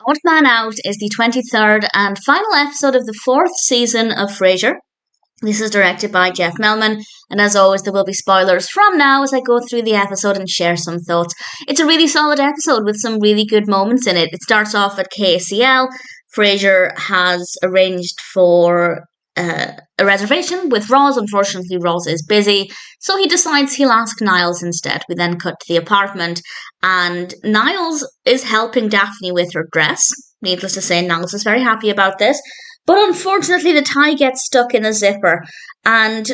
Odd Man Out is the 23rd and final episode of the 4th season of Frasier. This is directed by Jeff Melman, and as always, there will be spoilers from now as I go through the episode and share some thoughts. It's a really solid episode with some really good moments in it. It starts off at KCL. Frasier has arranged for a reservation with Roz. Unfortunately, Roz is busy, so he decides he'll ask Niles instead. We then cut to the apartment, and Niles is helping Daphne with her dress. Needless to say, Niles is very happy about this, but unfortunately the tie gets stuck in the zipper, and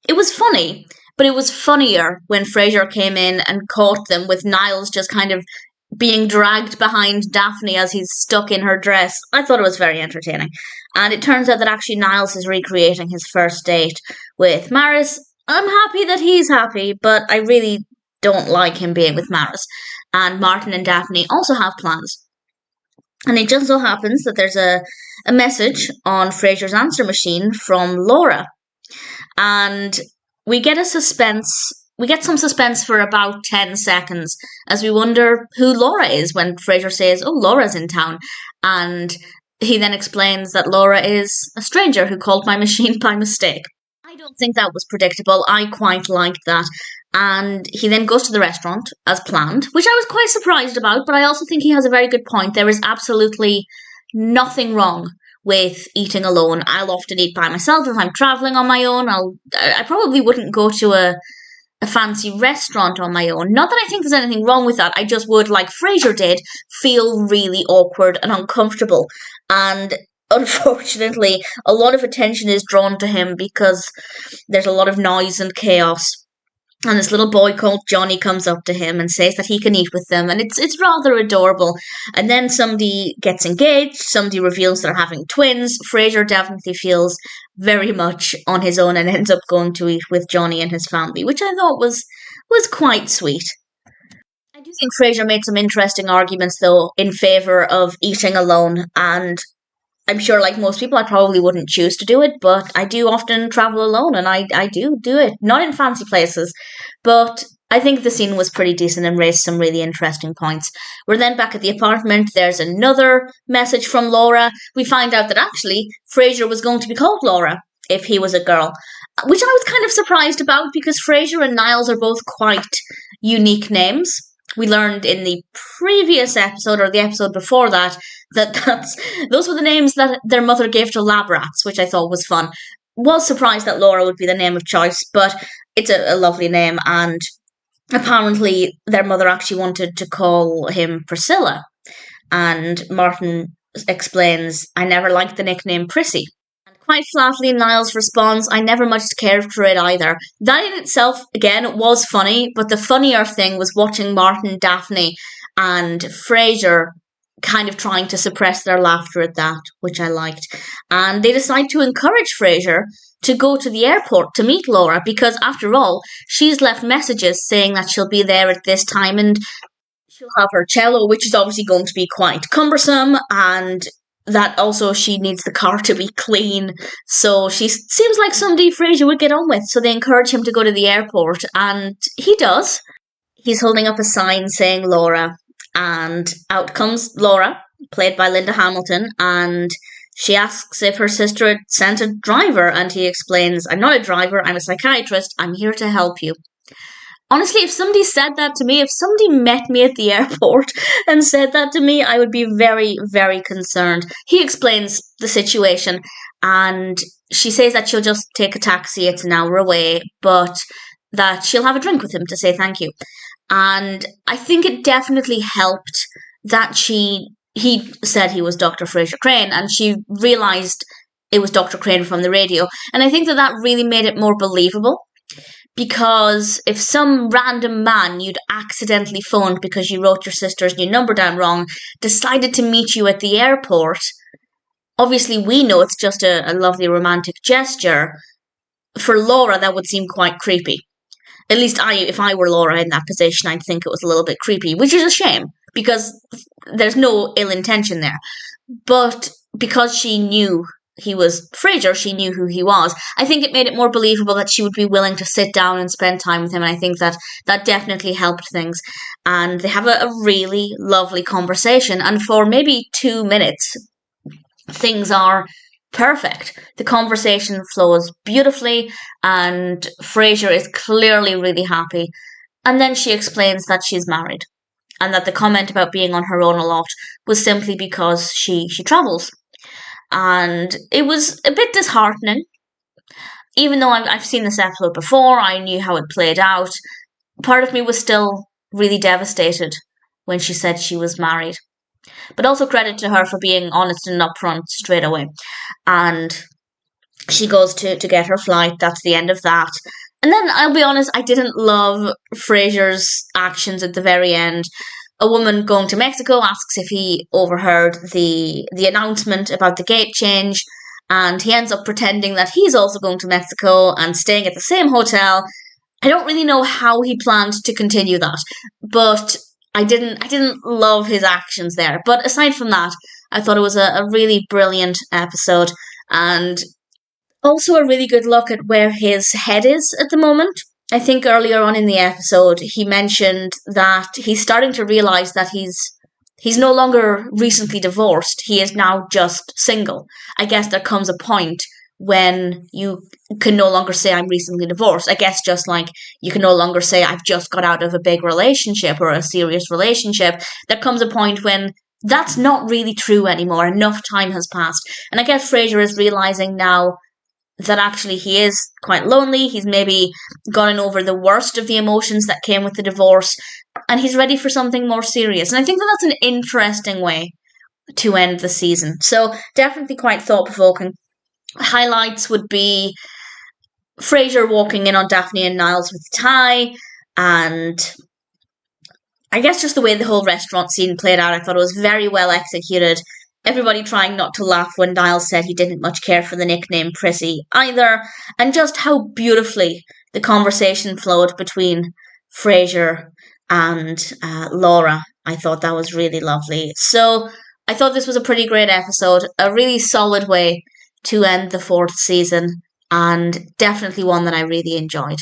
it was funny, but it was funnier when Frasier came in and caught them with Niles just kind of being dragged behind Daphne as he's stuck in her dress. I thought it was very entertaining. And it turns out that actually Niles is recreating his first date with Maris. I'm happy that he's happy, but I really don't like him being with Maris. And Martin and Daphne also have plans. And it just so happens that there's a message on Frasier's answer machine from Laura. And we get some suspense for about 10 seconds as we wonder who Laura is when Frasier says, "Oh, Laura's in town." And he then explains that Laura is a stranger who called my machine by mistake. I don't think that was predictable. I quite liked that. And he then goes to the restaurant as planned, which I was quite surprised about, but I also think he has a very good point. There is absolutely nothing wrong with eating alone. I'll often eat by myself if I'm traveling on my own. I probably wouldn't go to a fancy restaurant on my own. Not that I think there's anything wrong with that. I just would, like Frasier did, feel really awkward and uncomfortable. And unfortunately, a lot of attention is drawn to him because there's a lot of noise and chaos. And this little boy called Johnny comes up to him and says that he can eat with them, and it's rather adorable. And then somebody gets engaged, somebody reveals they're having twins. Frasier definitely feels very much on his own and ends up going to eat with Johnny and his family, which I thought was quite sweet. I do think Frasier made some interesting arguments, though, in favour of eating alone, and I'm sure, like most people, I probably wouldn't choose to do it, but I do often travel alone, and I do it. Not in fancy places, but I think the scene was pretty decent and raised some really interesting points. We're then back at the apartment. There's another message from Laura. We find out that actually Frasier was going to be called Laura if he was a girl, which I was kind of surprised about because Frasier and Niles are both quite unique names. We learned in the previous episode, or the episode before that, those were the names that their mother gave to lab rats, which I thought was fun. Was surprised that Laura would be the name of choice, but it's a lovely name, and apparently their mother actually wanted to call him Priscilla. And Martin explains, "I never liked the nickname Prissy." Quite flatly, Niles responds, "I never much cared for it either." That in itself, again, was funny, but the funnier thing was watching Martin, Daphne, and Frasier kind of trying to suppress their laughter at that, which I liked. And they decide to encourage Frasier to go to the airport to meet Laura, because after all, she's left messages saying that she'll be there at this time and she'll have her cello, which is obviously going to be quite cumbersome, and that also she needs the car to be clean. So she seems like somebody Frasier would get on with. So they encourage him to go to the airport, and he does. He's holding up a sign saying Laura, and out comes Laura, played by Linda Hamilton, and she asks if her sister had sent a driver, and he explains, "I'm not a driver, I'm a psychiatrist, I'm here to help you." Honestly, if somebody said that to me, if somebody met me at the airport and said that to me, I would be very, very concerned. He explains the situation, and she says that she'll just take a taxi, it's an hour away, but that she'll have a drink with him to say thank you. And I think it definitely helped that he said he was Dr. Frasier Crane, and she realised it was Dr. Crane from the radio. And I think that really made it more believable. Because if some random man you'd accidentally phoned because you wrote your sister's new number down wrong decided to meet you at the airport, obviously we know it's just a lovely romantic gesture. For Laura, that would seem quite creepy. At least if I were Laura in that position, I'd think it was a little bit creepy, which is a shame because there's no ill intention there. But because she knew he was Frasier, she knew who he was. I think it made it more believable that she would be willing to sit down and spend time with him, and I think that definitely helped things. And they have a really lovely conversation, and for maybe 2 minutes, things are perfect. The conversation flows beautifully, and Frasier is clearly really happy. And then she explains that she's married, and that the comment about being on her own a lot was simply because she travels. And it was a bit disheartening. Even though I've seen this episode before, I knew how it played out. Part of me was still really devastated when she said she was married. But also credit to her for being honest and upfront straight away. And she goes to get her flight. That's the end of that. And then, I'll be honest, I didn't love Frasier's actions at the very end. A woman going to Mexico asks if he overheard the announcement about the gate change, and he ends up pretending that he's also going to Mexico and staying at the same hotel. I don't really know how he planned to continue that, but I didn't love his actions there. But aside from that, I thought it was a really brilliant episode, and also a really good look at where his head is at the moment. I think earlier on in the episode, he mentioned that he's starting to realize that he's no longer recently divorced. He is now just single. I guess there comes a point when you can no longer say I'm recently divorced. I guess just like you can no longer say I've just got out of a big relationship or a serious relationship. There comes a point when that's not really true anymore. Enough time has passed. And I guess Frasier is realizing now that actually he is quite lonely. He's maybe gotten over the worst of the emotions that came with the divorce, and he's ready for something more serious. And I think that that's an interesting way to end the season. So definitely quite thought-provoking. Highlights would be Frasier walking in on Daphne and Niles with Ty, and I guess just the way the whole restaurant scene played out. I thought it was very well executed. Everybody trying not to laugh when Niles said he didn't much care for the nickname Prissy either, and just how beautifully the conversation flowed between Frasier and Laura. I thought that was really lovely. So I thought this was a pretty great episode, a really solid way to end the fourth season, and definitely one that I really enjoyed.